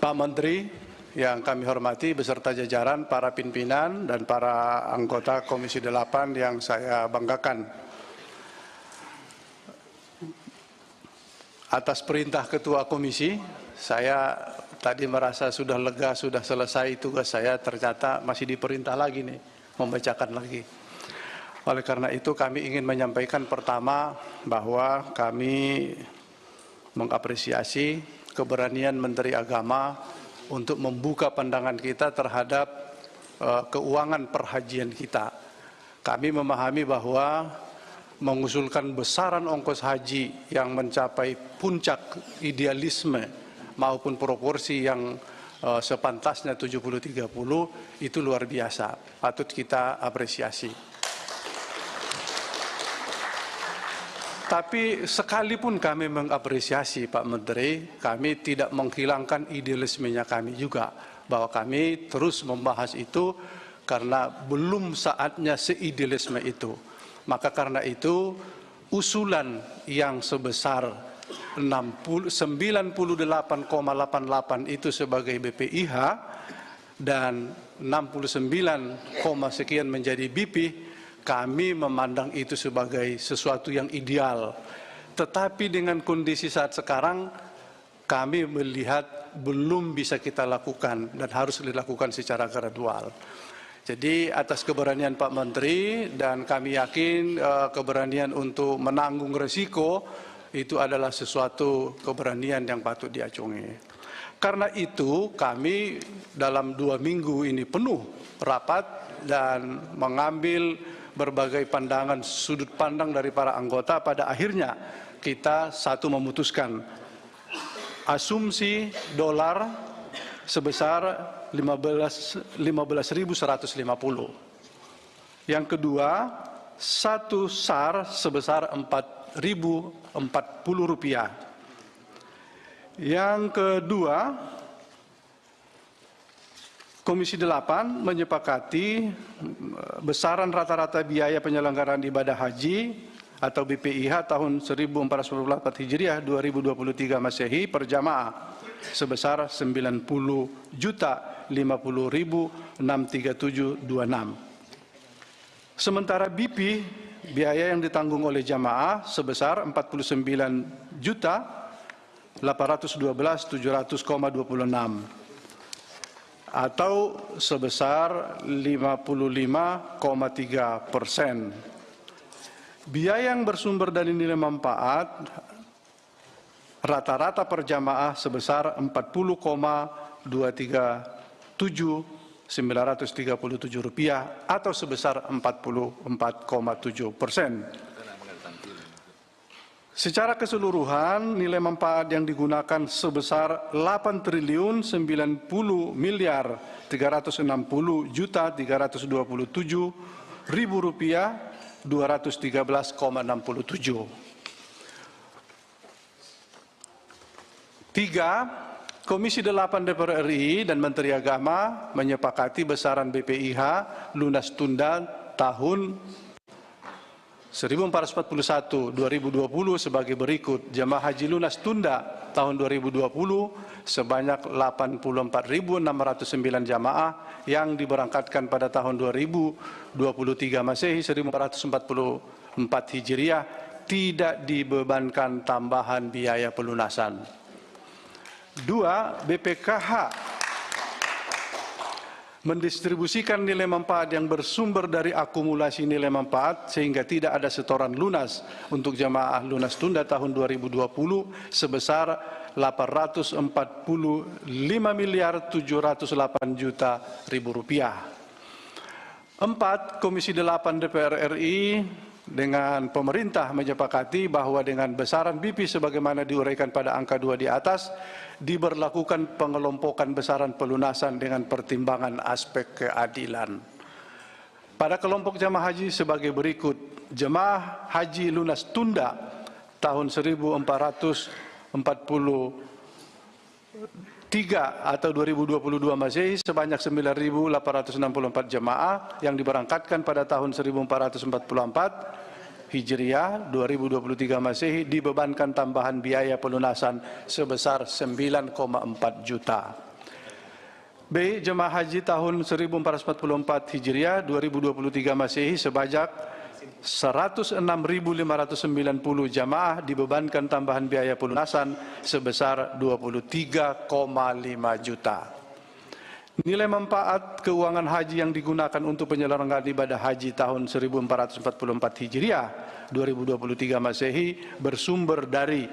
Pak Menteri yang kami hormati beserta jajaran, para pimpinan dan para anggota Komisi 8 yang saya banggakan. Atas perintah Ketua Komisi, saya tadi merasa sudah lega, sudah selesai tugas saya, ternyata masih diperintah lagi nih, membacakan lagi. Oleh karena itu kami ingin menyampaikan pertama bahwa kami mengapresiasi keberanian Menteri Agama untuk membuka pandangan kita terhadap keuangan perhajian kita. Kami memahami bahwa mengusulkan besaran ongkos haji yang mencapai puncak idealisme maupun proporsi yang sepantasnya 70-30 itu luar biasa, patut kita apresiasi. Tapi sekalipun kami mengapresiasi Pak Menteri, kami tidak menghilangkan idealismenya kami juga, bahwa kami terus membahas itu karena belum saatnya seidealisme itu. Maka karena itu usulan yang sebesar 98,88 itu sebagai BPIH dan 69, sekian menjadi BP, kami memandang itu sebagai sesuatu yang ideal. Tetapi dengan kondisi saat sekarang, kami melihat belum bisa kita lakukan dan harus dilakukan secara gradual. Jadi atas keberanian Pak Menteri dan kami yakin keberanian untuk menanggung resiko itu adalah sesuatu keberanian yang patut diacungi. Karena itu kami dalam 2 minggu ini penuh rapat dan mengambil berbagai pandangan, sudut pandang dari para anggota. Pada akhirnya kita satu memutuskan asumsi dolar sebesar 15.150. Yang kedua, satu SAR sebesar 4.040 rupiah. Yang kedua, Komisi 8 menyepakati besaran rata-rata biaya penyelenggaraan ibadah haji atau BPIH tahun 1444 Hijriah 2023 Masehi per jamaah sebesar 90.050.63726. Sementara BP biaya yang ditanggung oleh jamaah sebesar 49.812.700,26 atau sebesar 55,3%. Biaya yang bersumber dari nilai manfaat rata-rata per jamaah sebesar 40,237.937 rupiah atau sebesar 44,7%. Secara keseluruhan nilai manfaat yang digunakan sebesar 8.960.360.327.000 rupiah 213,67. 3. Komisi 8 DPR RI dan Menteri Agama menyepakati besaran BPIH lunas tunda tahun 1441 2020 sebagai berikut. Jemaah haji lunas tunda tahun 2020 sebanyak 84.609 jamaah yang diberangkatkan pada tahun 2023 Masehi 1444 Hijriah tidak dibebankan tambahan biaya pelunasan. 2. BPKH mendistribusikan nilai manfaat yang bersumber dari akumulasi nilai manfaat sehingga tidak ada setoran lunas untuk jamaah lunas tunda tahun 2020 sebesar 845.708.000.000 rupiah. 4. Komisi 8 DPR RI dengan pemerintah menyepakati bahwa dengan besaran BP sebagaimana diuraikan pada angka 2 di atas diberlakukan pengelompokan besaran pelunasan dengan pertimbangan aspek keadilan. Pada kelompok jamaah haji sebagai berikut. Jemaah haji lunas tunda tahun 1443 atau 2022 Masehi sebanyak 9.864 jemaah yang diberangkatkan pada tahun 1444 Hijriah 2023 Masehi dibebankan tambahan biaya pelunasan sebesar 9,4 juta. B. Jemaah haji tahun 1444 Hijriah 2023 Masehi sebanyak 106.590 jamaah dibebankan tambahan biaya pelunasan sebesar 23,5 juta. Nilai manfaat keuangan haji yang digunakan untuk penyelenggaraan ibadah haji tahun 1444 Hijriah 2023 Masehi bersumber dari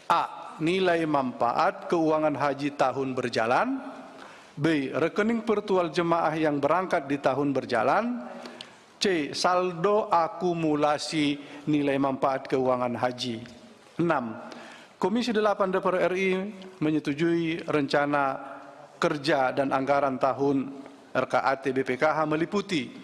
A. Nilai manfaat keuangan haji tahun berjalan, B. Rekening virtual jemaah yang berangkat di tahun berjalan, C. Saldo akumulasi nilai manfaat keuangan haji. 6. Komisi 8 DPR RI menyetujui rencana kerja dan anggaran tahun RKAT BPKH meliputi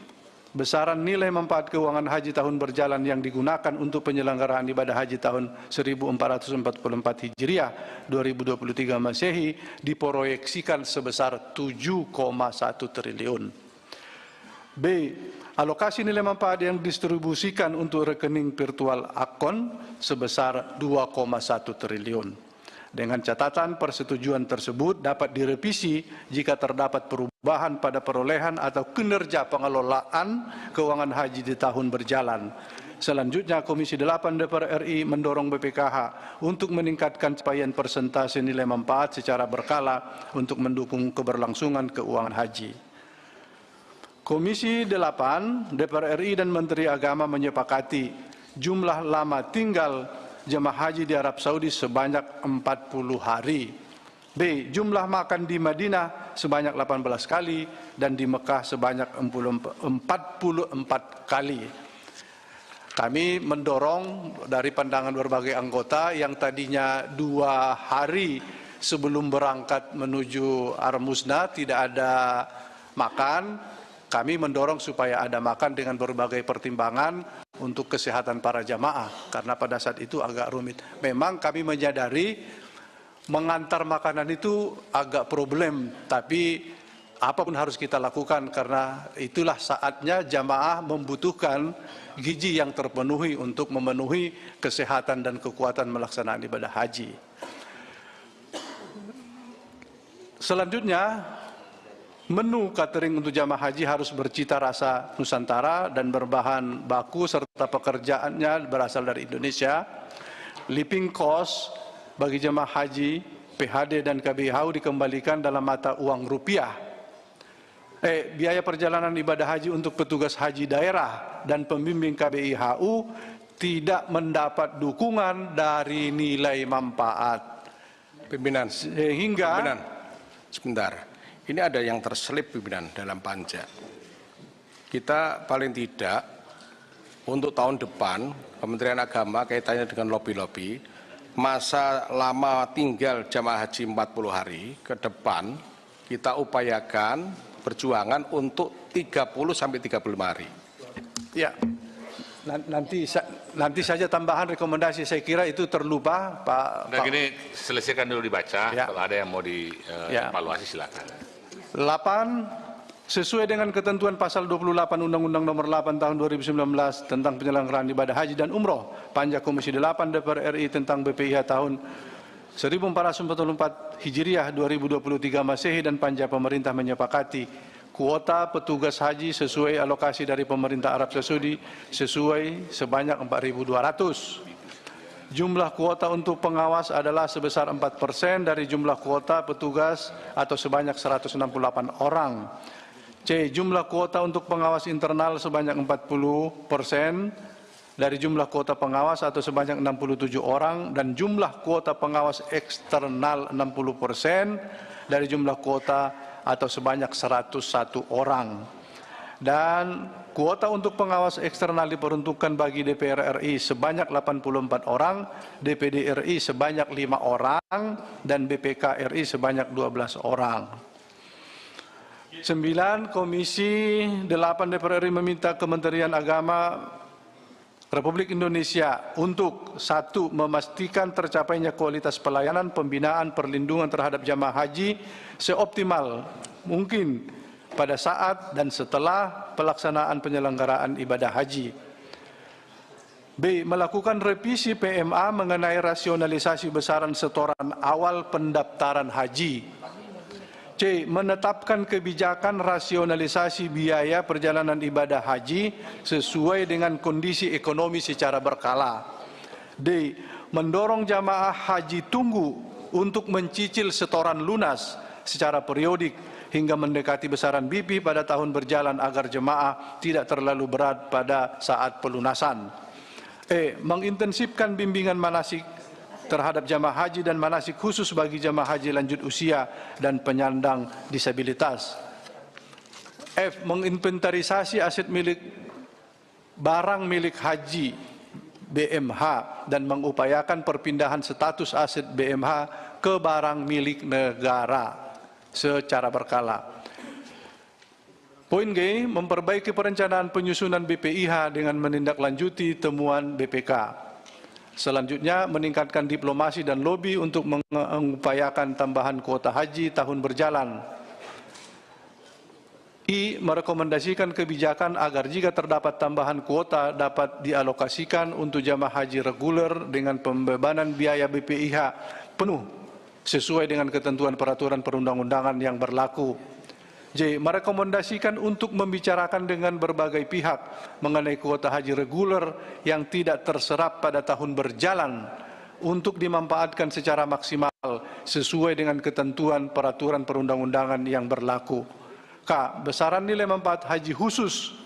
besaran nilai manfaat keuangan haji tahun berjalan yang digunakan untuk penyelenggaraan ibadah haji tahun 1444 Hijriah 2023 Masehi diproyeksikan sebesar 7,1 triliun. B. Alokasi nilai manfaat yang didistribusikan untuk rekening virtual akun sebesar 2,1 triliun. Dengan catatan persetujuan tersebut dapat direvisi jika terdapat perubahan pada perolehan atau kinerja pengelolaan keuangan haji di tahun berjalan. Selanjutnya, Komisi 8 DPR RI mendorong BPKH untuk meningkatkan capaian persentase nilai manfaat secara berkala untuk mendukung keberlangsungan keuangan haji. Komisi 8 DPR RI dan Menteri Agama menyepakati jumlah lama tinggal jemaah haji di Arab Saudi sebanyak 40 hari. B. Jumlah makan di Madinah sebanyak 18 kali dan di Mekah sebanyak 44 kali. Kami mendorong dari pandangan berbagai anggota yang tadinya 2 hari sebelum berangkat menuju Ar-Musna tidak ada makan. Kami mendorong supaya ada makan dengan berbagai pertimbangan untuk kesehatan para jamaah, karena pada saat itu agak rumit. Memang kami menyadari mengantar makanan itu agak problem, tapi apapun harus kita lakukan karena itulah saatnya jamaah membutuhkan gizi yang terpenuhi untuk memenuhi kesehatan dan kekuatan melaksanaan ibadah haji. Selanjutnya, menu catering untuk jamaah haji harus bercita rasa Nusantara dan berbahan baku serta pekerjaannya berasal dari Indonesia. Living cost bagi jamaah haji, PHD dan KBHU dikembalikan dalam mata uang rupiah. Biaya perjalanan ibadah haji untuk petugas haji daerah dan pembimbing KBIHU tidak mendapat dukungan dari nilai manfaat. Pimpinan, sebentar. Ini ada yang terselip, pimpinan, dalam panja. Kita paling tidak untuk tahun depan Kementerian Agama kaitannya dengan lobi-lobi, masa lama tinggal jamaah haji 40 hari ke depan kita upayakan perjuangan untuk 30 sampai 35 hari. Ya. Nanti saja tambahan rekomendasi, saya kira itu terlupa Pak. Nah, gini, selesaikan dulu dibaca, ya. Kalau ada yang mau dievaluasi silakan. 8. Sesuai dengan ketentuan pasal 28 Undang-Undang Nomor 8 Tahun 2019 tentang penyelenggaraan ibadah haji dan umroh, Panja Komisi 8 DPR RI tentang BPIH tahun 1444 Hijriah 2023 Masehi dan Panja pemerintah menyepakati kuota petugas haji sesuai alokasi dari pemerintah Arab Saudi sebanyak 4.200. Jumlah kuota untuk pengawas adalah sebesar 4% dari jumlah kuota petugas atau sebanyak 168 orang. C. Jumlah kuota untuk pengawas internal sebanyak 40% dari jumlah kuota pengawas atau sebanyak 67 orang dan jumlah kuota pengawas eksternal 60% dari jumlah kuota atau sebanyak 101 orang. Dan kuota untuk pengawas eksternal diperuntukkan bagi DPR RI sebanyak 84 orang, DPD RI sebanyak 5 orang, dan BPK RI sebanyak 12 orang. 9. Komisi 8 DPR RI meminta Kementerian Agama Republik Indonesia untuk 1. Memastikan tercapainya kualitas pelayanan, pembinaan, perlindungan terhadap jamaah haji seoptimal mungkin pada saat dan setelah pelaksanaan penyelenggaraan ibadah haji. B. Melakukan revisi PMA mengenai rasionalisasi besaran setoran awal pendaftaran haji. C. Menetapkan kebijakan rasionalisasi biaya perjalanan ibadah haji sesuai dengan kondisi ekonomi secara berkala. D. Mendorong jamaah haji tunggu untuk mencicil setoran lunas secara periodik hingga mendekati besaran BP pada tahun berjalan agar jemaah tidak terlalu berat pada saat pelunasan. E. Mengintensifkan bimbingan manasik terhadap jamaah haji dan manasik khusus bagi jamaah haji lanjut usia dan penyandang disabilitas. F. Menginventarisasi aset milik barang milik haji BMH dan mengupayakan perpindahan status aset BMH ke barang milik negara secara berkala. Poin G. Memperbaiki perencanaan penyusunan BPIH dengan menindaklanjuti temuan BPK. Selanjutnya, meningkatkan diplomasi dan lobi untuk mengupayakan tambahan kuota haji tahun berjalan. I. Merekomendasikan kebijakan agar jika terdapat tambahan kuota dapat dialokasikan untuk jamaah haji reguler dengan pembebanan biaya BPIH penuh sesuai dengan ketentuan peraturan perundang-undangan yang berlaku. J. Merekomendasikan untuk membicarakan dengan berbagai pihak mengenai kuota haji reguler yang tidak terserap pada tahun berjalan untuk dimanfaatkan secara maksimal sesuai dengan ketentuan peraturan perundang-undangan yang berlaku. K. Besaran nilai manfaat haji khusus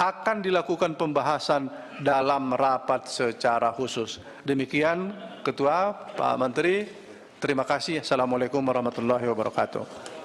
akan dilakukan pembahasan dalam rapat secara khusus. Demikian Ketua, Pak Menteri. Terima kasih. Assalamualaikum warahmatullahi wabarakatuh.